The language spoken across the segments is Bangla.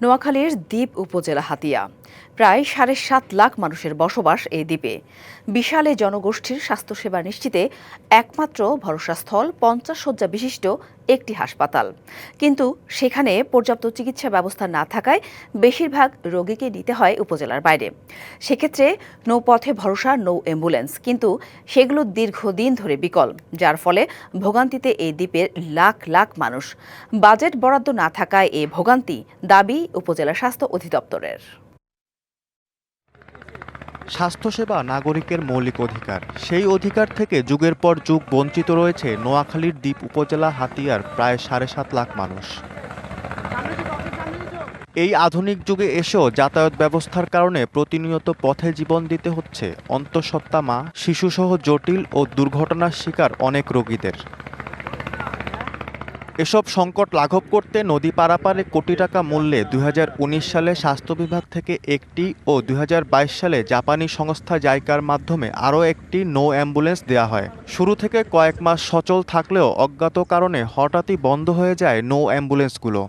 নোয়াখালীর দ্বীপ উপজেলা হাতিয়া প্রায় ৭.৫ লাখ মানুষের বসবাস এই দ্বীপে। বিশাল এই জনগোষ্ঠীর স্বাস্থ্যসেবা নিশ্চিতে একমাত্র ভরসাস্থল ৫০ শয্যা বিশিষ্ট একটি হাসপাতাল, কিন্তু সেখানে পর্যাপ্ত চিকিৎসা ব্যবস্থা না থাকায় বেশিরভাগ রোগীকে নিতে হয় উপজেলার বাইরে। সেক্ষেত্রে নৌপথে ভরসা নৌ অ্যাম্বুলেন্স, কিন্তু সেগুলো দীর্ঘদিন ধরে বিকল, যার ফলে ভোগান্তিতে এই দ্বীপের লাখ লাখ মানুষ। বাজেট বরাদ্দ না থাকায় এই ভোগান্তি, দাবি উপজেলা স্বাস্থ্য অধিদপ্তরের। স্বাস্থ্যসেবা নাগরিকের মৌলিক অধিকার। সেই অধিকার থেকে যুগের পর যুগ বঞ্চিত রয়েছে নোয়াখালীর দ্বীপ উপজেলা হাতিয়ার প্রায় ৭.৫ লাখ মানুষ। এই আধুনিক যুগে এসেও যাতায়াত ব্যবস্থার কারণে প্রতিনিয়ত পথে জীবন দিতে হচ্ছে অন্তঃসত্ত্বা মা, শিশুসহ জটিল ও দুর্ঘটনার শিকার অনেক রোগীদের। এসব সংকট লাঘব করতে নদী পারাপারে কোটি টাকা মূল্যে ২০১৯ সালে স্বাস্থ্য বিভাগ থেকে একটি ও ২০২২ সালে জাপানি সংস্থা জাইকার মাধ্যমে আরও একটি নৌ অ্যাম্বুলেন্স দেওয়া হয়। শুরু থেকে কয়েক মাস সচল থাকলেও অজ্ঞাত কারণে হঠাৎই বন্ধ হয়ে যায় নৌ অ্যাম্বুলেন্সগুলো।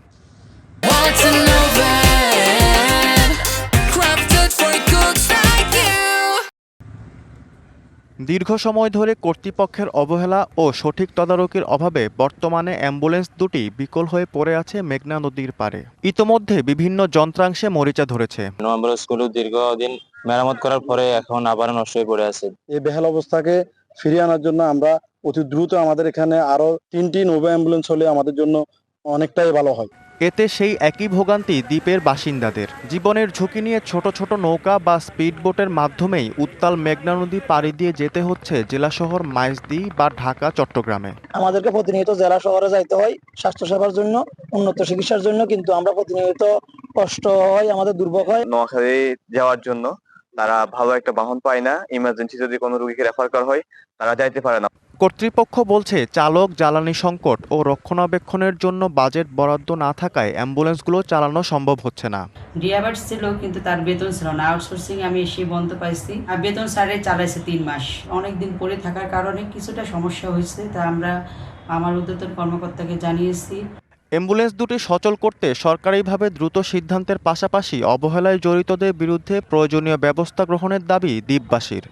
দীর্ঘ সময় ধরে কর্তৃপক্ষের অবহেলা ও সঠিক তদারকির অভাবে বর্তমানে অ্যাম্বুলেন্স দুটি বিকল হয়ে পড়ে আছে মেঘনা নদীর পাড়ে। ইতোমধ্যে বিভিন্ন যন্ত্রাংশে মরিচা ধরেছে। অ্যাম্বুলেন্সগুলো দীর্ঘদিন মেরামত করার পরে এখন আবার নষ্ট হয়ে পড়ে আছে। এই বেহাল অবস্থাকে ফিরিয়ে আনার জন্য আমরা অতি দ্রুত আমাদের এখানে আরো 3টি নৌ অ্যাম্বুলেন্স হলে আমাদের জন্য অনেকটাই ভালো হয়। এতে সেই একই ভোগান্তি দ্বীপের বাসিন্দাদের। জীবনের ঝুঁকি নিয়ে ছোট ছোট নৌকা বা স্পিড বোটের মাধ্যমেই উত্তাল মেঘনা নদী পাড়ি দিয়ে যেতে হচ্ছে জেলা শহর মাইজদী বা ঢাকা, চট্টগ্রামে। আমাদেরকে প্রতিনিয়ত জেলা শহরে যাইতে হয় স্বাস্থ্যসেবার জন্য, উন্নত চিকিৎসার জন্য, কিন্তু আমরা প্রতিনিয়ত কষ্ট হয়, আমাদের দুর্ভোগ হয়। নোয়াখালী যাওয়ার জন্য তারা ভালো একটা বাহন পায় না। ইমার্জেন্সি যদি কোনো রোগীকে রেফার করা হয় তারা যাইতে পারে না। কর্তৃপক্ষ বলছে চালক, জ্বালানি সংকট ও রক্ষণাবেক্ষণের জন্য বাজেট বরাদ্দ না থাকায় অ্যাম্বুলেন্সগুলো চালানো সম্ভব হচ্ছে না। ড্রাইভার ছিল কিন্তু তার বেতন ছিল না, আউটসোর্সিং আমি এসে বন্ধ পাইছি, আর বেতন সারে চালাইছে 3 মাস। অনেকদিন পরে থাকার কারণে কিছুটা সমস্যা হয়েছে, তা আমরা আমার ঊর্ধ্বতন কর্মকর্তাকে জানিয়েছি। অ্যাম্বুলেন্স দুটি সচল করতে সরকারিভাবে দ্রুত সিদ্ধান্তের পাশাপাশি অবহেলায় জড়িতদের বিরুদ্ধে প্রয়োজনীয় ব্যবস্থা গ্রহণের দাবি দ্বীপবাসীর।